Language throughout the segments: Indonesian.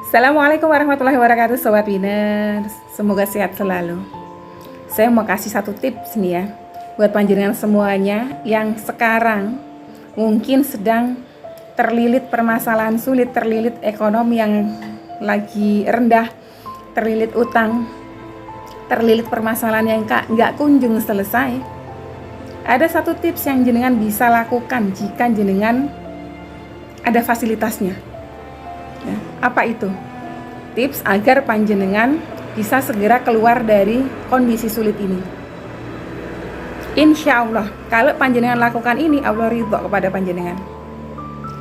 Assalamualaikum warahmatullahi wabarakatuh Sobat Winners. Semoga sehat selalu. Saya mau kasih satu tips nih ya, buat panjenengan semuanya yang sekarang mungkin sedang terlilit permasalahan sulit, terlilit ekonomi yang lagi rendah, terlilit utang, terlilit permasalahan yang nggak kunjung selesai. Ada satu tips yang jenengan bisa lakukan jika jenengan ada fasilitasnya. Ya, apa itu? Tips agar panjenengan bisa segera keluar dari kondisi sulit ini. Insya Allah, kalau panjenengan lakukan ini, Allah ridho kepada panjenengan.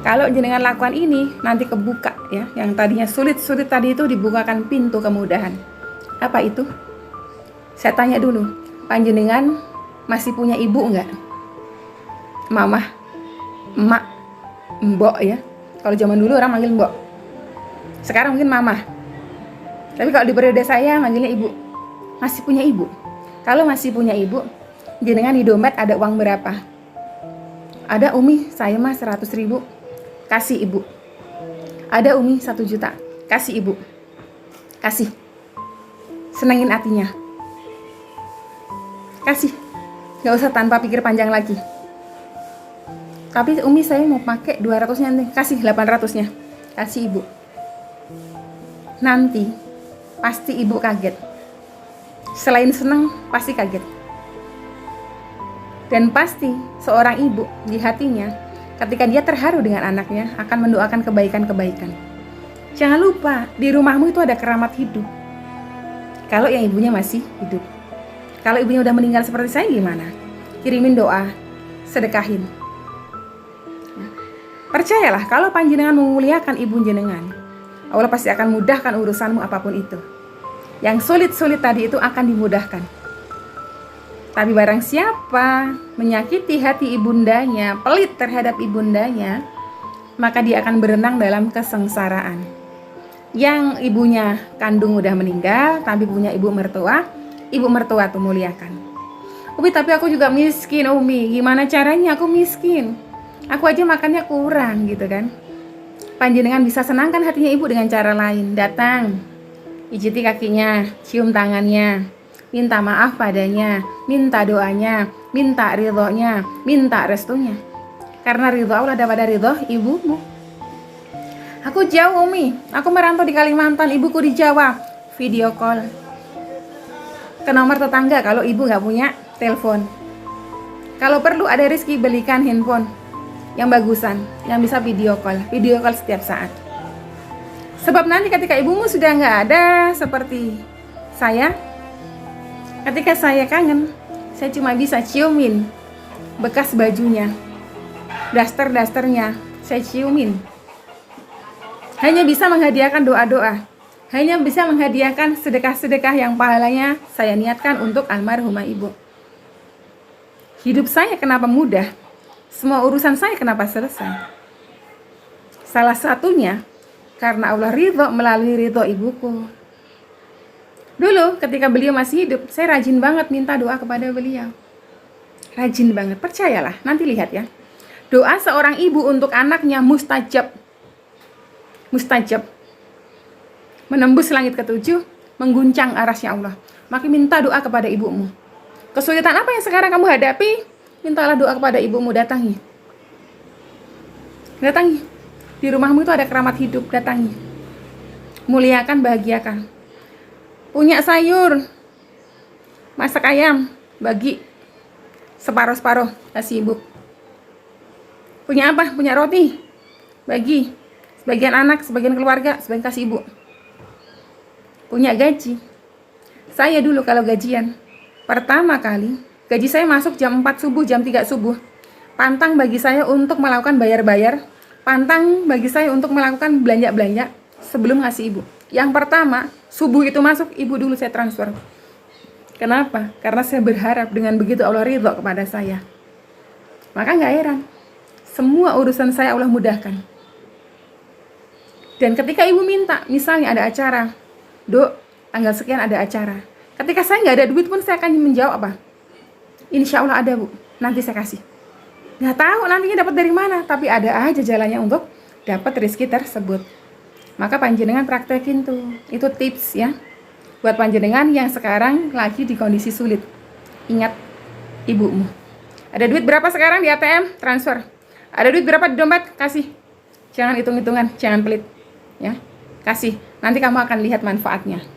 Kalau jenengan lakukan ini, nanti kebuka ya. Yang tadinya sulit-sulit tadi itu dibukakan pintu kemudahan. Apa itu? Saya tanya dulu, panjenengan masih punya ibu enggak? Mamah, emak, mbok ya. Kalau zaman dulu orang manggil mbok. Sekarang mungkin mama. Tapi kalau di periode saya manggilnya ibu. Masih punya ibu. Kalau masih punya ibu, jenengan di dompet ada uang berapa? Ada Umi, saya mah 100.000. Kasih ibu. Ada Umi 1 juta. Kasih ibu. Kasih. Senengin hatinya. Kasih. Gak usah tanpa pikir panjang lagi. Tapi Umi saya mau pakai 200-nya nih. Kasih 800-nya. Kasih ibu. Nanti pasti ibu kaget. Selain senang, pasti kaget. Dan pasti seorang ibu di hatinya, ketika dia terharu dengan anaknya, akan mendoakan kebaikan-kebaikan. Jangan lupa, di rumahmu itu ada keramat hidup. Kalau yang ibunya masih hidup. Kalau ibunya udah meninggal seperti saya gimana? Kirimin doa, sedekahin. Percayalah, kalau panjenengan memuliakan ibu jenengan, Allah pasti akan mudahkan urusanmu apapun itu. Yang sulit-sulit tadi itu akan dimudahkan. Tapi barang siapa menyakiti hati ibundanya, pelit terhadap ibundanya, maka dia akan berenang dalam kesengsaraan. Yang ibunya kandung udah meninggal, tapi punya ibu mertua tuh muliakan. Umi, tapi aku juga miskin, Umi. Gimana caranya aku miskin? Aku aja makannya kurang gitu kan. Panjenengan bisa senangkan hatinya ibu dengan cara lain. Datang, pijiti kakinya, cium tangannya, minta maaf padanya, minta doanya, minta ridhonya, minta restunya. Karena ridho Allah daripada ridho ibumu. Aku jauh Umi, aku merantau di Kalimantan, ibuku di Jawa. Video call ke nomor tetangga kalau ibu gak punya telepon. Kalau perlu ada rezeki, belikan handphone yang bagusan, yang bisa video call setiap saat. Sebab nanti ketika ibumu sudah nggak ada seperti saya, ketika saya kangen, saya cuma bisa ciumin bekas bajunya, daster-dasternya, saya ciumin. Hanya bisa menghadiahkan doa-doa, hanya bisa menghadiahkan sedekah-sedekah yang pahalanya saya niatkan untuk almarhumah ibu. Hidup saya kenapa mudah? Semua urusan saya kenapa selesai? Salah satunya karena Allah ridho melalui ridho ibuku. Dulu ketika beliau masih hidup, saya rajin banget minta doa kepada beliau. Rajin banget, percayalah, nanti lihat ya. Doa seorang ibu untuk anaknya mustajab. Mustajab. Menembus langit ketujuh, mengguncang arasy Allah. Maka minta doa kepada ibumu. Kesulitan apa yang sekarang kamu hadapi? Mintalah doa kepada ibumu, datangi. Datangi. Di rumahmu itu ada keramat hidup, datangi. Muliakan, bahagiakan. Punya sayur, masak ayam, bagi separuh-separuh, kasih ibu. Punya apa? Punya roti, bagi. Sebagian anak, sebagian keluarga, sebagian kasih ibu. Punya gaji. Saya dulu kalau gajian, pertama kali gaji saya masuk jam 4 subuh, jam 3 subuh. Pantang bagi saya untuk melakukan bayar-bayar. Pantang bagi saya untuk melakukan belanja-belanja sebelum ngasih ibu. Yang pertama, subuh itu masuk, ibu dulu saya transfer. Kenapa? Karena saya berharap dengan begitu Allah ridho kepada saya. Maka gak heran, semua urusan saya Allah mudahkan. Dan ketika ibu minta, misalnya ada acara, Dok, tanggal sekian ada acara. Ketika saya gak ada duit pun saya akan menjawab apa? Insya Allah ada bu, nanti saya kasih. Nggak tahu nantinya dapat dari mana, tapi ada aja jalannya untuk dapat rezeki tersebut. Maka panjenengan praktekin tuh. Itu tips ya. Buat panjenengan yang sekarang lagi di kondisi sulit. Ingat ibumu. Ada duit berapa sekarang di ATM? Transfer. Ada duit berapa di dompet? Kasih. Jangan hitung-hitungan, jangan pelit. Ya. Kasih. Nanti kamu akan lihat manfaatnya.